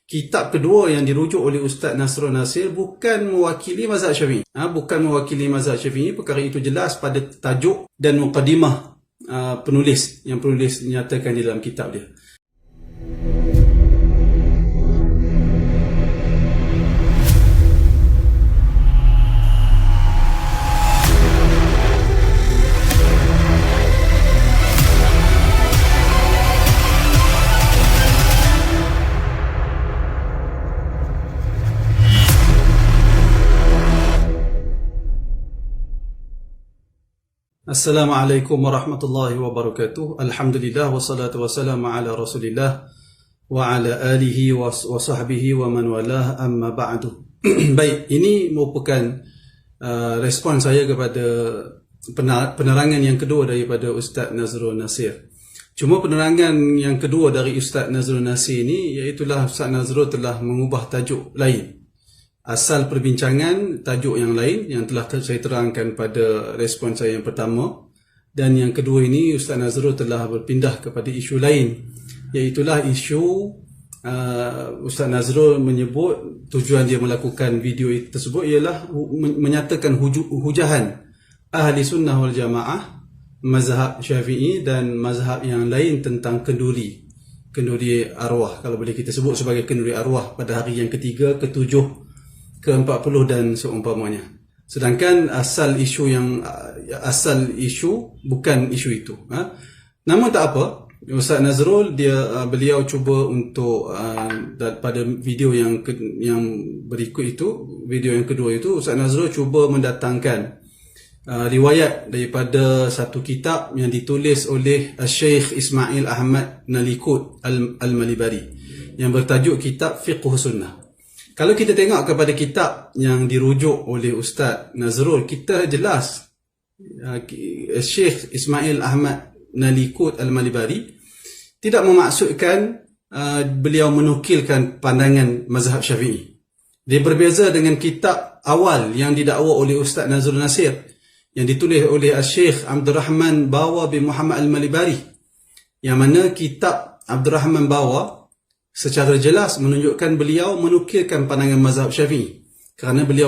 kitab kedua yang dirujuk oleh Ustaz Nasrul Nasir bukan mewakili mazhab Syafi'i. Bukan mewakili mazhab Syafi'i. Perkara itu jelas pada tajuk dan muqaddimah penulis yang penulis nyatakan di dalam kitab dia. Assalamualaikum warahmatullahi wabarakatuh. Alhamdulillah wassalatu wassalamu ala Rasulillah wa ala alihi wa sahbihi wa man walah, amma ba'du. Baik, ini merupakan respon saya kepada penerangan yang kedua daripada Ustaz Nasrul Nasir. Cuma penerangan yang kedua dari Ustaz Nasrul Nasir ini, iaitulah Ustaz Nasrul telah mengubah tajuk lain. Asal perbincangan tajuk yang lain yang telah saya terangkan pada respon saya yang pertama, dan yang kedua ini Ustaz Nasrul telah berpindah kepada isu lain, iaitulah isu Ustaz Nasrul menyebut tujuan dia melakukan video tersebut ialah menyatakan hujahan ahli sunnah wal jamaah, mazhab Syafi'i dan mazhab yang lain tentang kenduri arwah, kalau boleh kita sebut sebagai kenduri arwah pada hari yang ketiga, ketujuh, ke-40 dan seumpamanya. Sedangkan asal isu bukan isu itu. Namun tak apa, Ustaz Nasrul beliau cuba untuk pada video yang berikut itu, video yang kedua itu, Ustaz Nasrul cuba mendatangkan riwayat daripada satu kitab yang ditulis oleh Syekh Ismail Ahmad Nalikut Al-Malibari yang bertajuk kitab Fiqh Sunnah. Kalau kita tengok kepada kitab yang dirujuk oleh Ustaz Nasrul, kita jelas Syekh Ismail Ahmad Nalikut Al-Malibari tidak memaksudkan beliau menukilkan pandangan mazhab Syafi'i. Dia berbeza dengan kitab awal yang didakwa oleh Ustaz Nasrul Nasir yang ditulis oleh Syekh Abdul Rahman Bawa bin Muhammad Al-Malibari, yang mana kitab Abdul Rahman Bawa secara jelas menunjukkan beliau menukilkan pandangan mazhab Syafi'i, kerana beliau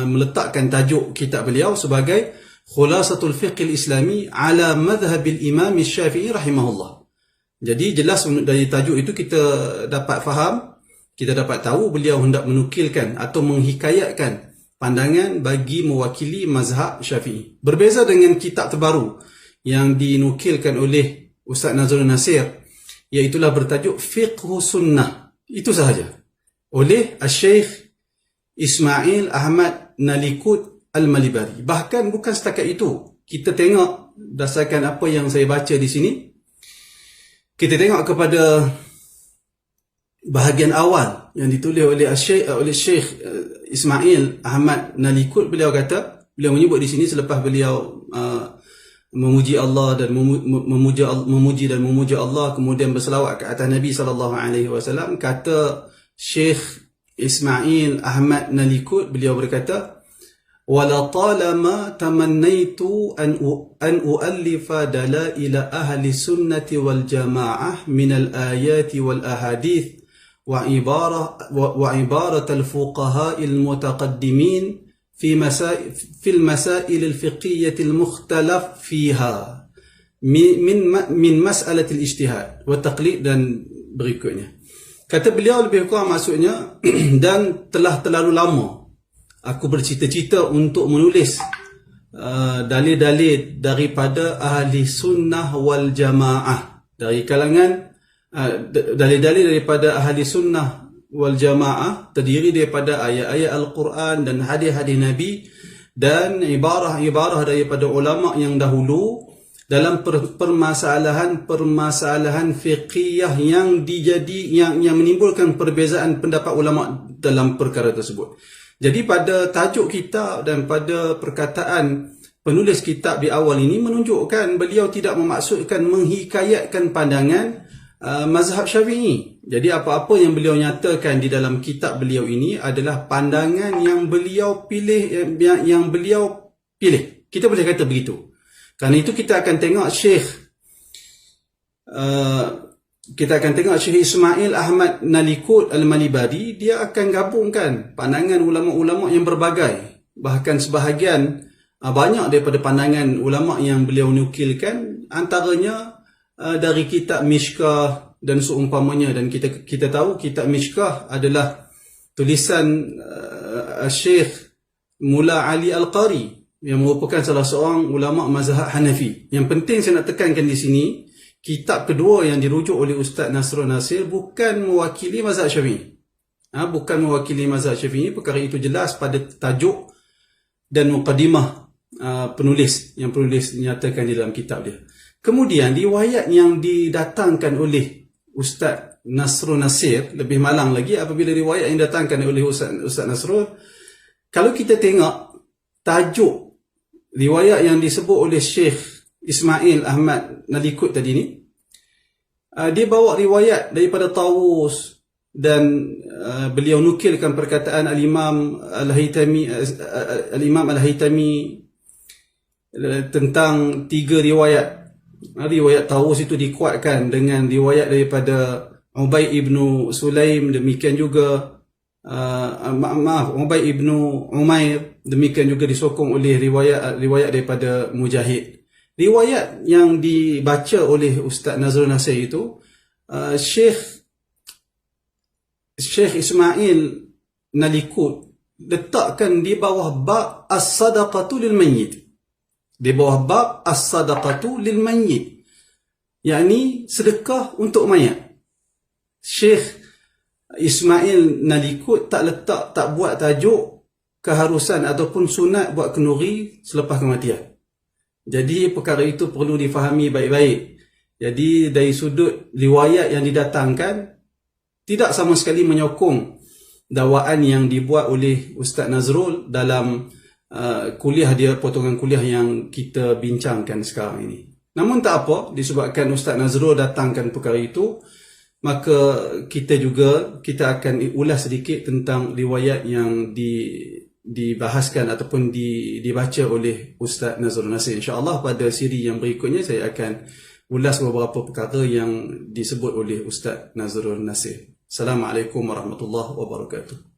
meletakkan tajuk kitab beliau sebagai Khulasatul Fiqh Islami ala madhhabil Imam Syafi'i rahimahullah. Jadi jelas dari tajuk itu kita dapat faham, kita dapat tahu beliau hendak menukilkan atau menghikayatkan pandangan bagi mewakili mazhab Syafi'i. Berbeza dengan kitab terbaru yang dinukilkan oleh Ustaz Nasrul Nasir, iaitulah bertajuk Fiqh Sunnah, itu sahaja, oleh Syekh Ismail Ahmad Nalikut Al-Malibari. Bahkan bukan setakat itu, kita tengok berdasarkan apa yang saya baca di sini, kita tengok kepada bahagian awal yang ditulis oleh Syekh Ismail Ahmad Nalikut. Beliau menyebut di sini selepas beliau memuji Allah dan memuji dan memuja Allah, kemudian berselawat ke atas Nabi SAW, kata Syekh Ismail Ahmad Nalikut, beliau berkata, wala talama tamannaitu an uallifa dalaila ahli sunnati wal jamaah min al ayati wal ahadith wa ibarat al fuqaha al mutaqaddimin في المسائل الفقهية المختلف فيها من مسألة الاجتهاد والتقليد dan berikutnya. Kata beliau lebih kurang maksudnya, dan telah terlalu lama aku bercita-cita untuk menulis dalil-dalil daripada ahli sunnah wal jamaah, dari kalangan dalil-dalil daripada ahli sunnah wal jamaah, terdiri daripada ayat-ayat Al-Quran dan hadis-hadis Nabi dan ibarah-ibarah daripada ulama yang dahulu dalam permasalahan fiqhiyah yang menimbulkan perbezaan pendapat ulama dalam perkara tersebut. Jadi pada tajuk kitab dan pada perkataan penulis kitab di awal ini menunjukkan beliau tidak memaksudkan menghikayatkan pandangan mazhab Syafi'i. Jadi apa-apa yang beliau nyatakan di dalam kitab beliau ini adalah pandangan yang beliau pilih, Kita boleh kata begitu. Kerana itu kita akan tengok Syekh kita akan tengok Syekh Ismail Ahmad Nalikut Al-Malibadi, dia akan gabungkan pandangan ulama-ulama yang berbagai. Bahkan sebahagian banyak daripada pandangan ulama yang beliau nukilkan, antaranya dari kitab Mishkah dan seumpamanya. Dan kita tahu kitab Mishkah adalah tulisan Syekh Mula Ali Al-Qari yang merupakan salah seorang ulama mazhab Hanafi. Yang penting saya nak tekankan di sini, kitab kedua yang dirujuk oleh Ustaz Nasrul Nasir bukan mewakili mazhab Syafi'i. Bukan mewakili mazhab Syafi'i. Perkara itu jelas pada tajuk dan muqaddimah penulis nyatakan di dalam kitab dia. Kemudian riwayat yang didatangkan oleh Ustaz Nasrul Nasir lebih malang lagi apabila riwayat yang didatangkan oleh Ustaz Nasrul, kalau kita tengok tajuk riwayat yang disebut oleh Syekh Ismail Ahmad Nalikut tadi ni, dia bawa riwayat daripada Tawus dan beliau nukilkan perkataan Al-Imam Al-Haytami tentang 3 riwayat. Riwayat Tawus itu dikuatkan dengan riwayat daripada Ubay ibnu Sulaim, demikian juga Ubay ibnu Umair, demikian juga disokong oleh riwayat daripada Mujahid. Riwayat yang dibaca oleh Ustaz Nazrul Nasir itu, Syekh Ismail Nalikut letakkan di bawah bab as-sadaqatu lil mayyit. Di bawah bab as-sadaqatu lil mayyit, yakni sedekah untuk mayat. Syekh Ismail Nalikut tak buat tajuk keharusan ataupun sunat buat kenduri selepas kematian. Jadi perkara itu perlu difahami baik-baik. Jadi dari sudut riwayat yang didatangkan, tidak sama sekali menyokong dakwaan yang dibuat oleh Ustaz Nazrul dalam kuliah dia, potongan kuliah yang kita bincangkan sekarang ini. Namun tak apa, disebabkan Ustaz Nazrul datangkan perkara itu, maka kita akan ulas sedikit tentang riwayat yang dibahaskan ataupun dibaca oleh Ustaz Nazrul Nasir. InsyaAllah pada siri yang berikutnya saya akan ulas beberapa perkara yang disebut oleh Ustaz Nazrul Nasir. Assalamualaikum warahmatullahi wabarakatuh.